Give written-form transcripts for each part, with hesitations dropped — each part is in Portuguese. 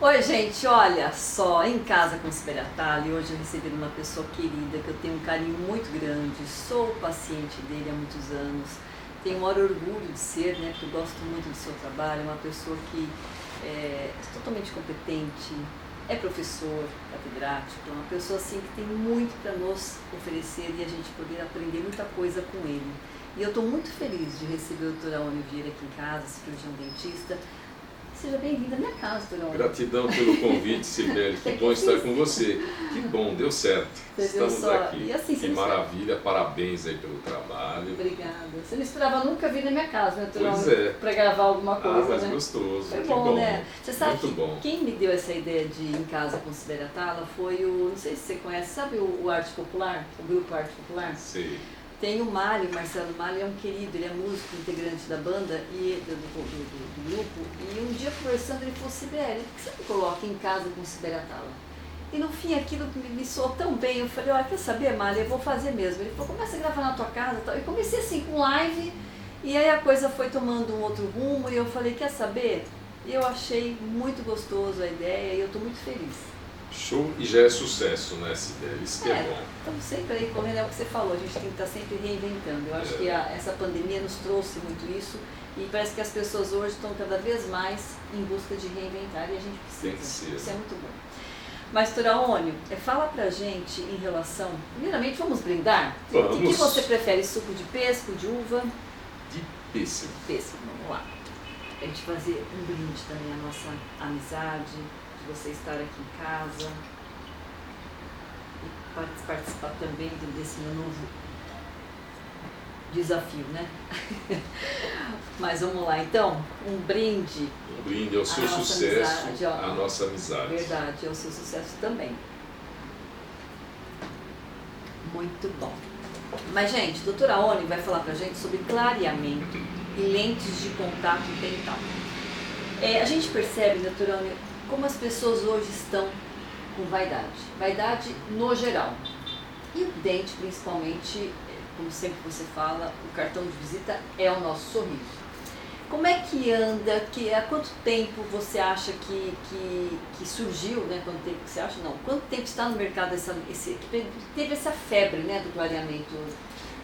Oi, gente, olha só, em casa com o Siberatalha, hoje eu recebi uma pessoa querida que eu tenho um carinho muito grande, sou paciente dele há muitos anos, tenho o maior orgulho de ser, né, porque eu gosto muito do seu trabalho, é uma pessoa que é totalmente competente, é professor catedrático, é uma pessoa assim que tem muito para nos oferecer e a gente poder aprender muita coisa com ele. E eu estou muito feliz de receber o Dr. Aônio Vieira aqui em casa, cirurgião dentista. Seja bem-vinda à minha casa, Dr. Aônio. Gratidão pelo convite, Sibeli. Que bom estar com você. Que bom, deu certo. Estamos aqui. E assim, que maravilha, parabéns aí pelo trabalho. Obrigada. Você não esperava nunca vir na minha casa, né, Dr. Pois Aônio? é. Para gravar alguma coisa, mas né? gostoso. Foi que bom, né? Você sabe muito que bom. Quem me deu essa ideia de ir em casa com o Siberatala foi o, não sei se você conhece, sabe o Arte Popular? O grupo Arte Popular? Sei. Tem o Mário, Marcelo Mário é um querido, ele é músico, integrante da banda e do grupo. E um dia conversando, ele falou: Sibeli, por que você me coloca em casa com o Siberatala? E no fim aquilo me soou tão bem, eu falei: olha, quer saber, Mário, eu vou fazer mesmo. Ele falou: começa a gravar na tua casa e tal. E comecei assim com live, e aí a coisa foi tomando um outro rumo, e eu falei: quer saber? Eu achei muito gostoso a ideia e eu estou muito feliz. Show, e já é sucesso, né, Sibeli? Isso que é bom. Estamos sempre aí correndo, é o que você falou, a gente tem que estar sempre reinventando. Eu acho que essa pandemia nos trouxe muito isso e parece que as pessoas hoje estão cada vez mais em busca de reinventar e a gente precisa. Tem que ser. Isso é muito bom. Mas, Dr. Aônio, fala pra gente em relação... Primeiramente, vamos brindar? Vamos. O que você prefere, suco de pêssego, de uva? De pêssego. Pêssego, vamos lá. A gente fazer um brinde também à nossa amizade, de você estar aqui em casa e participar também desse meu novo desafio, né? Mas vamos lá, então, um brinde. Um brinde ao seu sucesso, à nossa amizade. Verdade, ao seu sucesso também. Muito bom. Mas, gente, a doutora Aônio vai falar pra gente sobre clareamento e lentes de contato dental. A gente percebe, doutora Aônio, como as pessoas hoje estão com vaidade. Vaidade no geral. E o dente, principalmente, como sempre você fala, o cartão de visita é o nosso sorriso. Como é que anda? Há quanto tempo você acha que surgiu, né? Quanto tempo que você acha? Não. Quanto tempo está no mercado que teve essa febre, né, do clareamento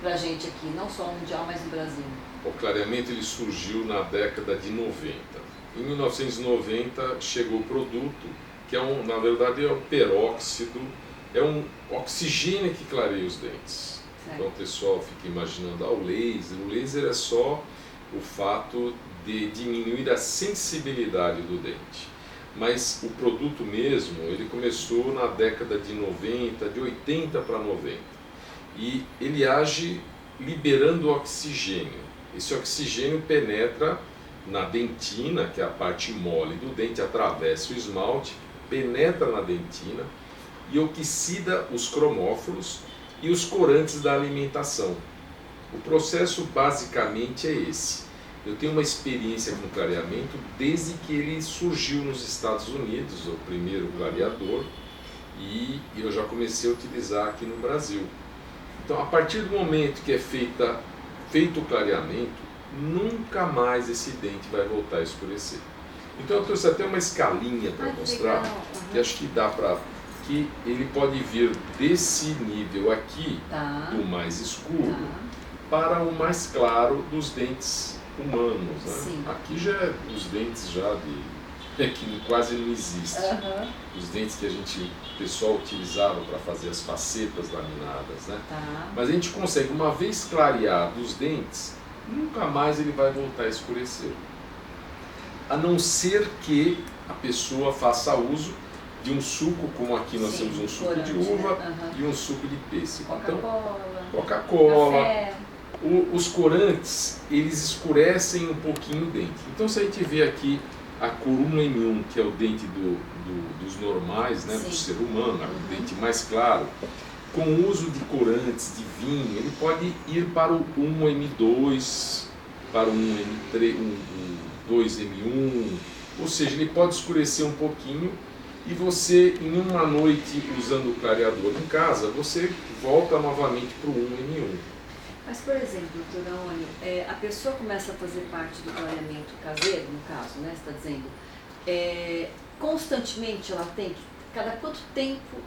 pra gente aqui, não só mundial, mas no Brasil? O clareamento ele surgiu na década de 90. Em 1990 chegou o produto, que na verdade é o peróxido, é um oxigênio que clareia os dentes. Certo. Então o pessoal fica imaginando, o laser. O laser é só o fato de diminuir a sensibilidade do dente. Mas o produto mesmo, ele começou na década de 90, de 80 para 90. E ele age liberando oxigênio. Esse oxigênio penetra na dentina, que é a parte mole do dente, atravessa o esmalte, penetra na dentina e oxida os cromóforos e os corantes da alimentação. O processo basicamente é esse. Eu tenho uma experiência com clareamento desde que ele surgiu nos Estados Unidos, o primeiro clareador, e eu já comecei a utilizar aqui no Brasil. Então, a partir do momento que é feito o clareamento, nunca mais esse dente vai voltar a escurecer. Então eu trouxe até uma escalinha para mostrar, que acho que dá para... que ele pode vir desse nível aqui, do mais escuro, para o mais claro dos dentes humanos, né? Sim. Aqui já é os dentes que quase não existem. Os dentes que o pessoal utilizava para fazer as facetas laminadas, né? Mas a gente consegue, uma vez clareado os dentes, nunca mais ele vai voltar a escurecer. A não ser que a pessoa faça uso de um suco, como aqui nós temos um suco de uva, né? E um suco de pêssego. Coca-Cola, os corantes, eles escurecem um pouquinho o dente. Então se a gente vê aqui a cor 1M1, que é o dente dos normais, né, do ser humano, o dente mais claro, com o uso de corantes, de vinho, ele pode ir para o 1M2, para o 1M3, 2M1, ou seja, ele pode escurecer um pouquinho e você, em uma noite usando o clareador em casa, você volta novamente para o 1M1. Mas, por exemplo, doutor Aônio, a pessoa começa a fazer parte do clareamento caseiro, no caso, né, você está dizendo, constantemente ela tem que, cada quanto tempo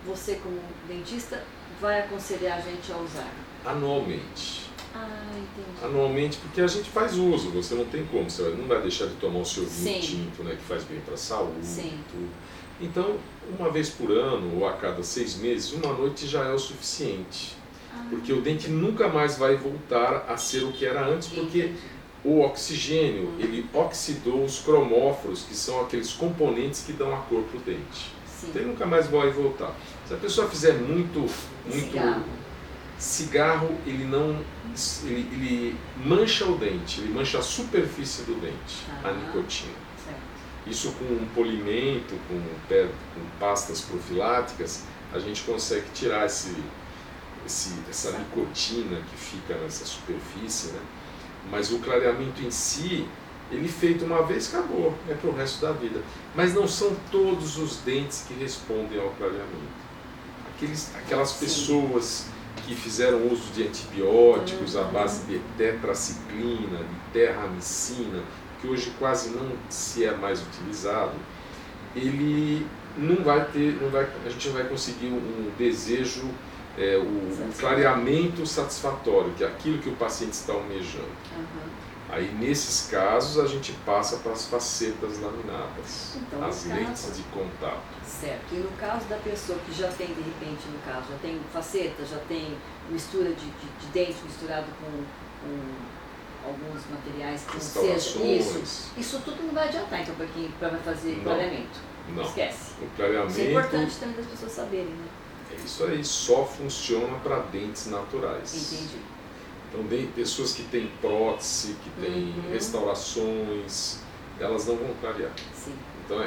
você como dentista vai aconselhar a gente a usar? Anualmente. Entendi. Anualmente, porque a gente faz uso, você não tem como, você não vai deixar de tomar o seu vinho Sim. tinto, né, que faz bem para a saúde. Sim. Tudo. Então, uma vez por ano ou a cada 6 meses, uma noite já é o suficiente. Porque o dente nunca mais vai voltar a ser o que era antes, porque Entendi. o oxigênio, ele oxidou os cromóforos, que são aqueles componentes que dão a cor para o dente. Sim. Então ele nunca mais vai voltar. Se a pessoa fizer muito cigarro, ele não, ele mancha o dente, ele mancha a superfície do dente, a nicotina. Certo. Isso com um polimento, com pastas profiláticas, a gente consegue tirar essa nicotina que fica nessa superfície, né? Mas o clareamento em si, ele feito uma vez, acabou, é para o resto da vida. Mas não são todos os dentes que respondem ao clareamento. Aquelas pessoas que fizeram uso de antibióticos à base de tetraciclina, de terramicina, que hoje quase não se é mais utilizado, ele não vai ter, a gente não vai conseguir um desejo, o clareamento satisfatório, que é aquilo que o paciente está almejando. Aí, nesses casos, a gente passa para as facetas laminadas, então, as lentes de contato. Certo. E no caso da pessoa que já tem, de repente, no caso, já tem faceta, já tem mistura de dente misturado com alguns materiais que não seja isso tudo não vai adiantar, então, para fazer clareamento. Não. Esquece. O clareamento, isso é importante também das pessoas saberem, né? É isso aí, só funciona para dentes naturais. Entendi. Então, pessoas que têm prótese, que têm restaurações, elas não vão clarear. Sim. Então,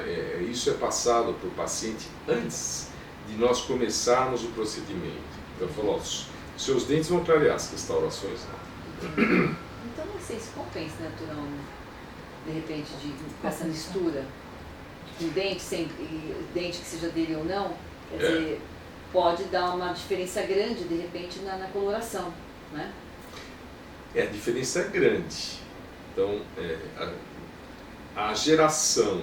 isso é passado para o paciente antes de nós começarmos o procedimento. Então, falou, seus dentes vão clarear, as restaurações não. Então, não sei se compensa, né, Turão, de repente, com essa mistura, um dente, dente que seja dele ou não, quer dizer, pode dar uma diferença grande, de repente, na coloração, né? A diferença é grande. Então, a geração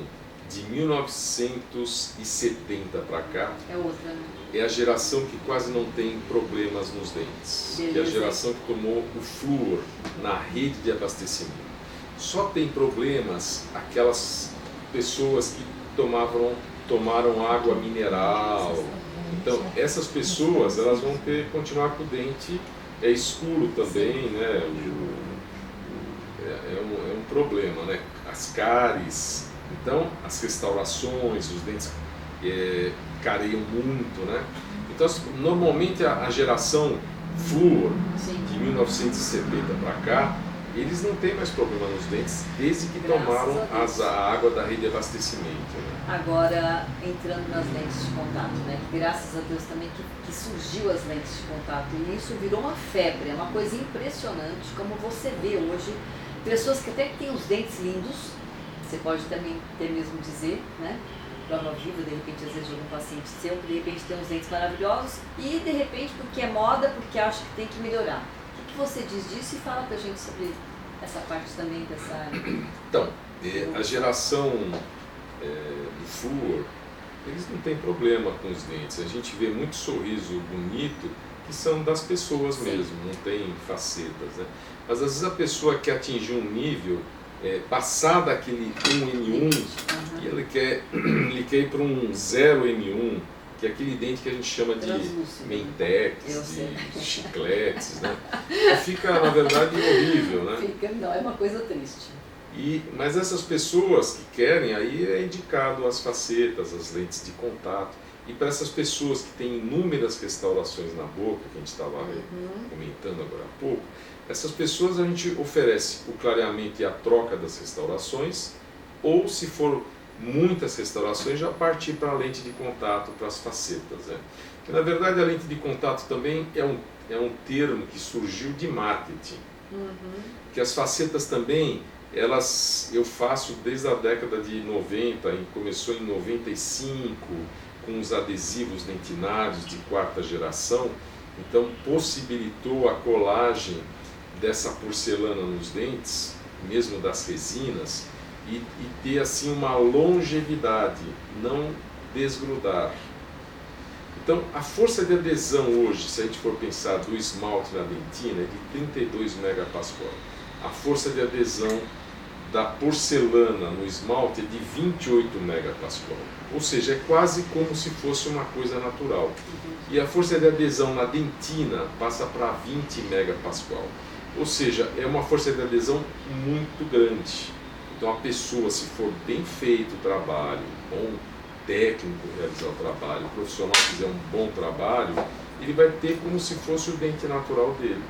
de 1970 para cá é outra, né? É a geração que quase não tem problemas nos dentes. Beleza. Que é a geração que tomou o flúor na rede de abastecimento. Só tem problemas aquelas pessoas que tomaram água mineral. Então, essas pessoas, elas vão continuar com o dente escuro também, né? É um problema, né? As cáries, então as restaurações, os dentes careiam muito, né? Então, normalmente a geração flúor de 1970 para cá, eles não têm mais problema nos dentes desde que tomaram a água da rede de abastecimento. Né? Agora, entrando nas lentes de contato, né? Graças a Deus também que surgiu as lentes de contato, e isso virou uma febre, é uma coisa impressionante, como você vê hoje, pessoas que até têm os dentes lindos, você pode também até mesmo dizer, né? Prova viva, de repente, às vezes, de algum paciente seu, que de repente tem uns dentes maravilhosos, e de repente, porque é moda, porque acha que tem que melhorar. O que você diz disso e fala pra gente sobre essa parte também dessa área? Então, a geração do flúor, eles não têm problema com os dentes. A gente vê muito sorriso bonito que são das pessoas mesmo, não tem facetas, né? Mas às vezes a pessoa quer atingir um nível passar daquele 1N1 e ele quer ir para um 0N1, que é aquele dente que a gente chama de mentex, de chicletes, né? E fica, na verdade, horrível, né? Não, é uma coisa triste. Mas essas pessoas que querem, aí é indicado as facetas, as lentes de contato. E para essas pessoas que têm inúmeras restaurações na boca, que a gente estava comentando agora há pouco, essas pessoas a gente oferece o clareamento e a troca das restaurações, ou se for muitas restaurações, já partir para a lente de contato, para as facetas. Né? Porque, na verdade, a lente de contato também é um termo que surgiu de marketing. Que as facetas também, eu faço desde a década de 90, começou em 95, com os adesivos dentinários de 4ª geração, então possibilitou a colagem dessa porcelana nos dentes, mesmo das resinas, e ter assim uma longevidade, não desgrudar. Então, a força de adesão hoje, se a gente for pensar do esmalte na dentina, é de 32 megapascal. A força de adesão da porcelana no esmalte é de 28 megapascal. Ou seja, é quase como se fosse uma coisa natural. E a força de adesão na dentina passa para 20 megapascal. Ou seja, é uma força de adesão muito grande. Então, a pessoa, se for bem feito o trabalho, bom técnico realizar o trabalho, o profissional fizer um bom trabalho, ele vai ter como se fosse o dente natural dele.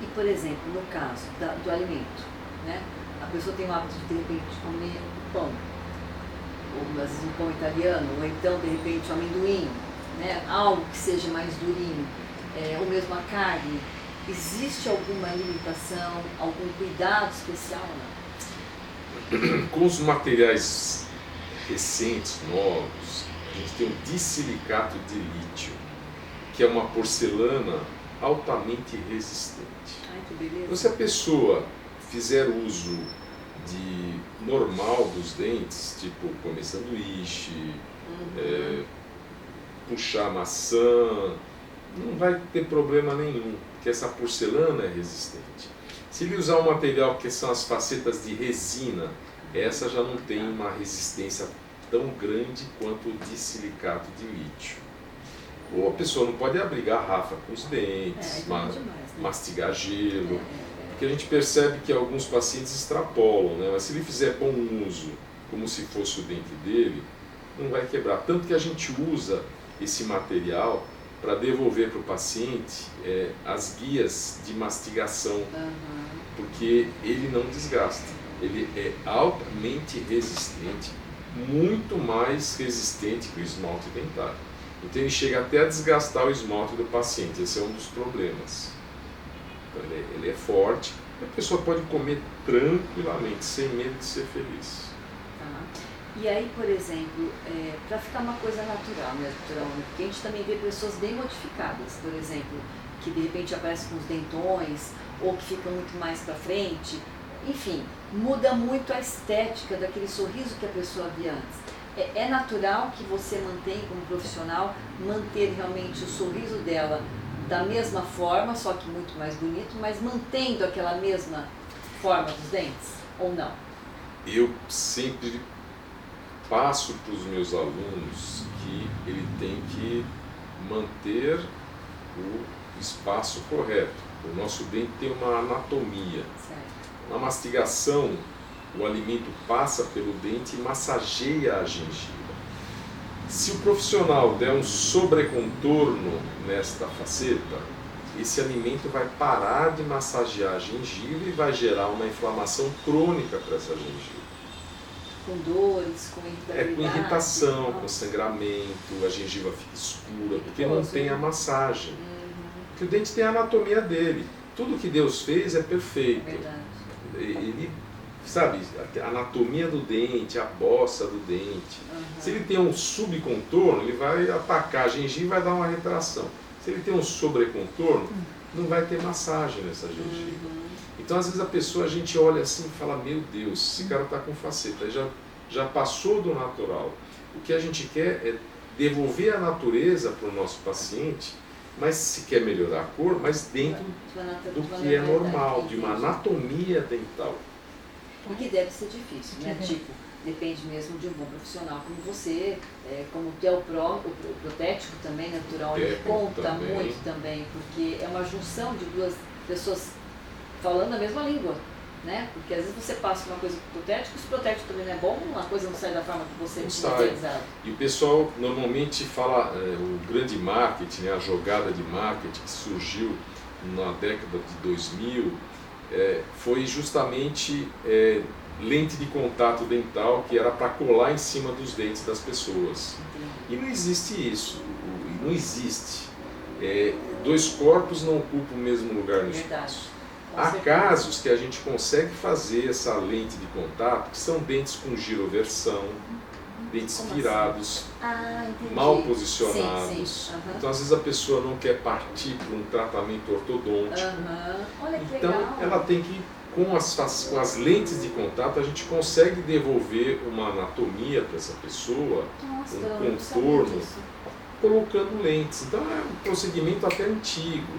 E, por exemplo, no caso do alimento, né? A pessoa tem o hábito de repente comer pão, ou às vezes um pão italiano, ou então de repente um amendoim, né? Algo que seja mais durinho, ou mesmo a carne. Existe alguma limitação, algum cuidado especial? Não? Com os materiais recentes, novos, a gente tem o disilicato de lítio, que é uma porcelana altamente resistente. Ai, que beleza. Então, se a pessoa fizer uso de normal dos dentes, tipo comer sanduíche, puxar maçã, não vai ter problema nenhum, porque essa porcelana é resistente. Se ele usar um material que são as facetas de resina, essa já não tem uma resistência tão grande quanto o disilicato de lítio. Ou a pessoa não pode abrir garrafa com os dentes, mastigar gelo, porque a gente percebe que alguns pacientes extrapolam, né? Mas se ele fizer bom uso, como se fosse o dente dele, não vai quebrar. Tanto que a gente usa esse material para devolver para o paciente as guias de mastigação, porque ele não desgasta. Ele é altamente resistente, muito mais resistente que o esmalte dentário. Então ele chega até a desgastar o esmalte do paciente, esse é um dos problemas. Então ele é forte, e a pessoa pode comer tranquilamente, sem medo de ser feliz. E aí, por exemplo, para ficar uma coisa natural, né, doutora Ana? Porque a gente também vê pessoas bem modificadas, por exemplo, que de repente aparecem com os dentões, ou que ficam muito mais para frente. Enfim, muda muito a estética daquele sorriso que a pessoa havia antes. É natural que você mantenha, como profissional, manter realmente o sorriso dela da mesma forma, só que muito mais bonito, mas mantendo aquela mesma forma dos dentes, ou não? Eu sempre passo para os meus alunos que ele tem que manter o espaço correto. O nosso dente tem uma anatomia. Certo. Na mastigação, o alimento passa pelo dente e massageia a gengiva. Se o profissional der um sobrecontorno nesta faceta, esse alimento vai parar de massagear a gengiva e vai gerar uma inflamação crônica para essa gengiva. Com dores, com irritabilidade? Com irritação, com sangramento, a gengiva fica escura, porque não tem a massagem. Porque o dente tem a anatomia dele. Tudo que Deus fez é perfeito. É verdade. Ele, sabe, a anatomia do dente, a bossa do dente. Se ele tem um subcontorno, ele vai atacar a gengiva e vai dar uma retração. Se ele tem um sobrecontorno, não vai ter massagem nessa gengiva. Então, às vezes, a gente olha assim e fala, meu Deus, esse cara está com faceta, já passou do natural. O que a gente quer é devolver a natureza para o nosso paciente, mas se quer melhorar a cor, mas dentro do que é normal, de uma anatomia dental. O que deve ser difícil, né? Tipo, depende mesmo de um bom profissional como você, como o o protético também, natural, ele conta muito também, porque é uma junção de duas pessoas falando a mesma língua, né? Porque às vezes você passa uma coisa pro protético, se o protético também não é bom, uma coisa não sai da forma que você tinha idealizado. E o pessoal normalmente fala, o grande marketing, a jogada de marketing que surgiu na década de 2000, foi justamente lente de contato dental que era para colar em cima dos dentes das pessoas. E não existe isso, não existe. Dois corpos não ocupam o mesmo lugar no espaço. Há casos que a gente consegue fazer essa lente de contato, que são dentes com giroversão, dentes virados, mal posicionados. Então, às vezes, a pessoa não quer partir para um tratamento ortodôntico. Olha que então, legal. ela tem que com as lentes de contato a gente consegue devolver uma anatomia para essa pessoa, Nossa, um eu não sabia contorno, disso. colocando lentes. Então é um procedimento até antigo,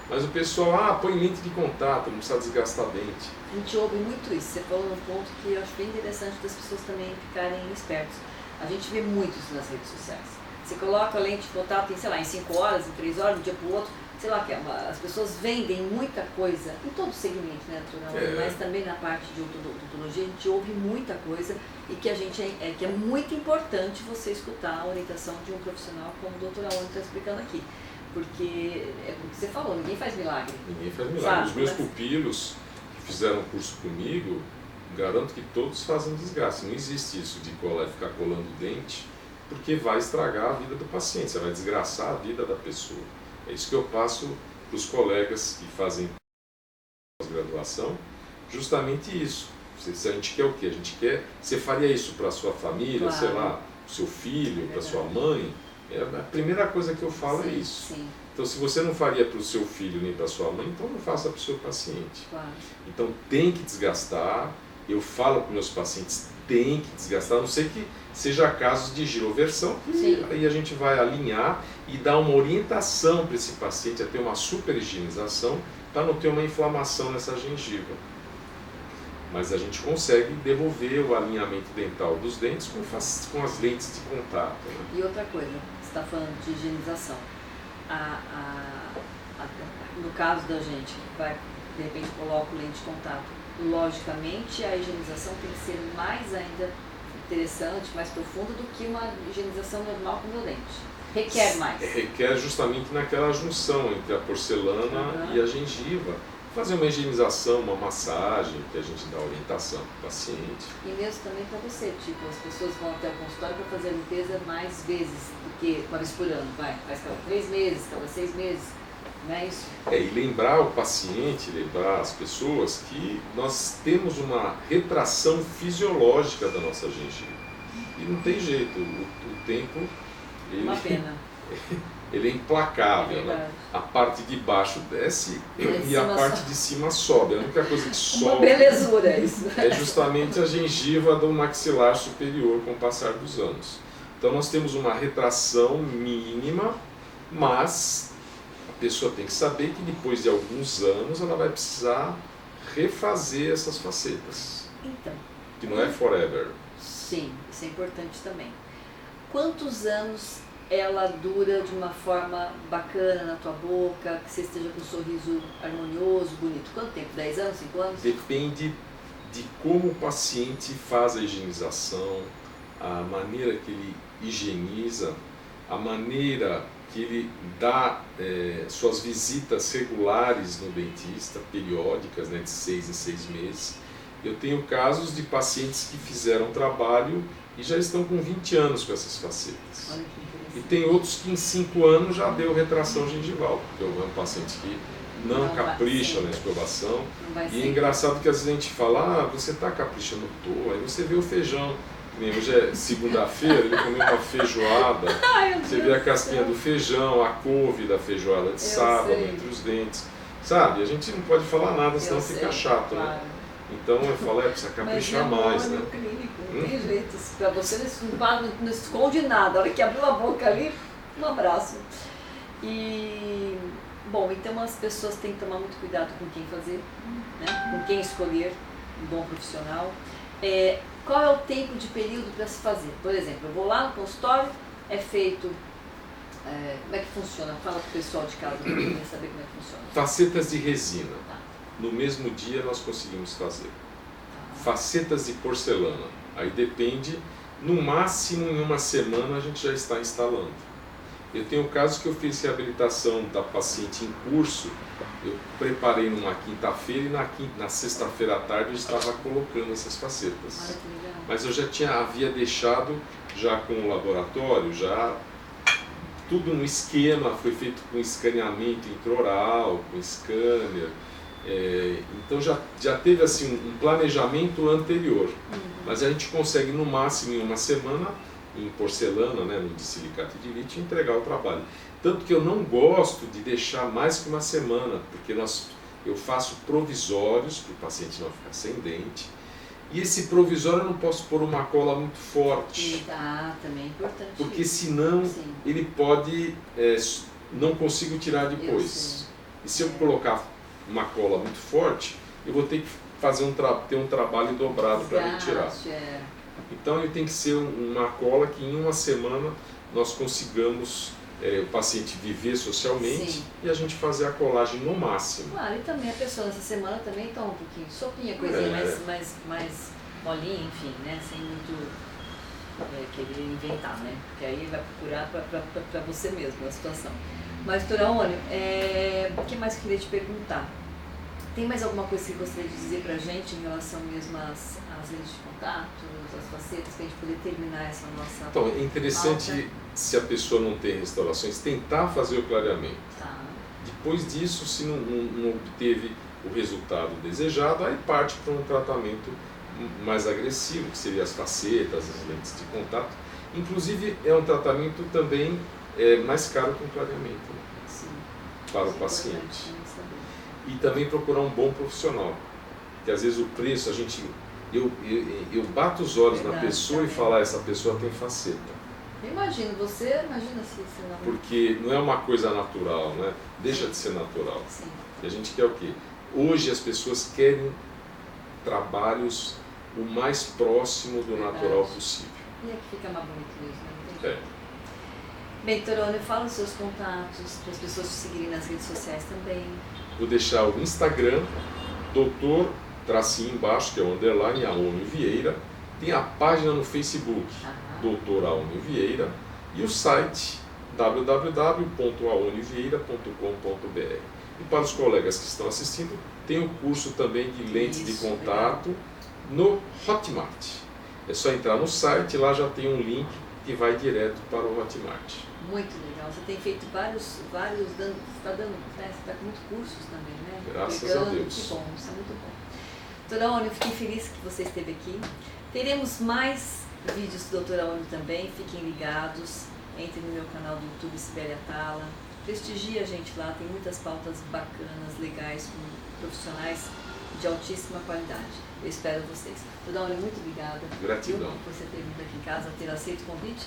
mas o pessoal, põe lente de contato, não precisa desgastar dente. A gente ouve muito isso. Você falou num ponto que eu acho bem interessante das pessoas também ficarem espertos. A gente vê muito isso nas redes sociais. Você coloca a lente de contato em, sei lá, em 5 horas, em 3 horas, de um dia para o outro. Sei lá, as pessoas vendem muita coisa, em todo segmento, né, natural, mas também na parte de odontologia, a gente ouve muita coisa e que que é muito importante você escutar a orientação de um profissional como o Dr. Aoni está explicando aqui. Porque é o que você falou, ninguém faz milagre. Ninguém faz milagre. Os meus pupilos que fizeram curso comigo, garanto que todos fazem desgaste. Não existe isso de ficar colando o dente, porque vai estragar a vida do paciente, você vai desgraçar a vida da pessoa. É isso que eu passo para os colegas que fazem pós-graduação, justamente isso. Se a gente quer o quê? A gente quer, você faria isso para a sua família, claro, sei lá, para o seu filho, para a sua mãe? A primeira coisa que eu falo é isso. Sim. Então, se você não faria para o seu filho nem para a sua mãe, então não faça para o seu paciente. Claro. Então, tem que desgastar. Eu falo para os meus pacientes, tem que desgastar, a não ser que seja casos de giroversão, que aí a gente vai alinhar e dar uma orientação para esse paciente a ter uma super higienização para não ter uma inflamação nessa gengiva. Mas a gente consegue devolver o alinhamento dental dos dentes com as lentes de contato. Né? E outra coisa, você está falando de higienização. No caso da gente, que vai, de repente coloca o lente de contato, logicamente a higienização tem que ser mais ainda interessante, mais profunda do que uma higienização normal com o dente. Requer mais. Requer justamente naquela junção entre a porcelana e a gengiva. Fazer uma higienização, uma massagem, que a gente dá orientação para o paciente. E mesmo também para você, tipo, as pessoas vão até o consultório para fazer a limpeza mais vezes do que uma vez por ano, faz cada 3 meses, cada 6 meses, não é isso? E lembrar o paciente, lembrar as pessoas que nós temos uma retração fisiológica da nossa gengiva. E não tem jeito, o tempo... Uma pena. Ele é implacável, né? A parte de baixo desce e a parte de cima sobe. A única coisa que sobe uma belezura isso. É justamente a gengiva do maxilar superior com o passar dos anos. Então nós temos uma retração mínima, mas a pessoa tem que saber que depois de alguns anos ela vai precisar refazer essas facetas. Então. Que não é forever. Sim, isso é importante também. Quantos anos ela dura de uma forma bacana na tua boca, que você esteja com um sorriso harmonioso, bonito? Quanto tempo? 10 anos? 5 anos? Depende de como o paciente faz a higienização, a maneira que ele higieniza, a maneira que ele dá suas visitas regulares no dentista, periódicas, né, de 6 em 6 meses. Eu tenho casos de pacientes que fizeram trabalho e já estão com 20 anos com essas facetas. Olha que interessante. E tem outros que em 5 anos já deu retração gengival, porque é um paciente que não capricha na escovação. E é engraçado que às vezes a gente fala, você está caprichando à toa, aí você vê o feijão. Hoje é segunda-feira, ele comeu uma feijoada, você vê a casquinha do feijão, a couve da feijoada de sábado entre os dentes. Sabe, a gente não pode falar nada, senão fica chato, né? Então eu falo, precisa caprichar mais, né? Clínico, não tem jeito. Para você não esconde nada. A hora que abriu a boca ali, um abraço. E, bom, então as pessoas têm que tomar muito cuidado com quem fazer, né? Com quem escolher um bom profissional. Qual é o tempo de período para se fazer? Por exemplo, eu vou lá no consultório, é feito... como é que funciona? Fala para o pessoal de casa para eu saber como é que funciona. Facetas de resina. No mesmo dia nós conseguimos fazer. Facetas de porcelana. Aí depende, no máximo em uma semana a gente já está instalando. Eu tenho casos que eu fiz reabilitação da paciente em curso, eu preparei numa quinta-feira e na sexta-feira à tarde eu estava colocando essas facetas. Mas eu havia deixado já com o laboratório, já tudo no esquema, foi feito com escaneamento intraoral, com scanner. Então já teve assim um planejamento anterior, mas a gente consegue no máximo em uma semana, em porcelana, né, no de silicate de lítio, entregar o trabalho. Tanto que eu não gosto de deixar mais que uma semana, porque nós eu faço provisórios para o paciente não ficar sem dente. E esse provisório eu não posso pôr uma cola muito forte. Também é importante. Porque senão Sim. ele pode, não consigo tirar depois. E se eu colocar uma cola muito forte, eu vou ter que fazer ter um trabalho dobrado para retirar. Então ele tem que ser uma cola que em uma semana nós consigamos o paciente viver socialmente. Sim. E a gente fazer a colagem no máximo. Claro, e também a pessoa nessa semana também toma um pouquinho de sopinha, coisinha mais molinha, enfim, né? Sem muito querer inventar, né? Porque aí vai procurar para você mesmo a situação. Mas, doutora Aônio, o que mais eu queria te perguntar? Tem mais alguma coisa que você gostaria de dizer pra gente em relação mesmo às lentes de contato, às facetas, para a gente poder terminar essa nossa Então, é interessante, pauta. Se a pessoa não tem restaurações, tentar fazer o clareamento. Tá. Depois disso, se não obteve o resultado desejado, aí parte para um tratamento mais agressivo, que seria as facetas, as lentes de contato. Inclusive, é um tratamento também mais caro que um clareamento, né? Sim. Para o paciente. E também procurar um bom profissional. Porque às vezes o preço, eu bato os olhos na pessoa também. E falo, essa pessoa tem faceta. Imagina se não... Porque não é uma coisa natural, né? Deixa de ser natural. Sim. E a gente quer o quê? Hoje as pessoas querem trabalhos o mais próximo do natural possível. E aqui fica mais bonito mesmo, né? Bem, doutor Aônio, fala os seus contatos, para as pessoas te seguirem nas redes sociais também. Vou deixar o Instagram, doutor, tracinho embaixo, que é o underline, Aônio Vieira. Tem a página no Facebook, doutor Aônio Vieira, e o site www.aonivieira.com.br. E para os colegas que estão assistindo, tem o curso também de lentes de contato no Hotmart. É só entrar no site, lá já tem um link que vai direto para o Hotmart. Muito legal. Você tem feito vários está dando, né? Você está com muitos cursos também, né? Graças a Deus. Que bom, isso é muito bom. Doutora Aônio, fiquei feliz que você esteve aqui. Teremos mais vídeos do doutora Aônio também, fiquem ligados. Entre no meu canal do YouTube, Sibeli Atala. Prestigie a gente lá, tem muitas pautas bacanas, legais, com profissionais de altíssima qualidade. Eu espero vocês. Doutora Aônio, muito obrigada. Gratidão. Por você ter vindo aqui em casa, ter aceito o convite.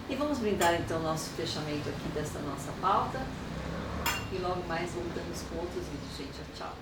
E vamos brindar então o nosso fechamento aqui dessa nossa pauta. E logo mais voltamos com outros vídeos, gente. Tchau.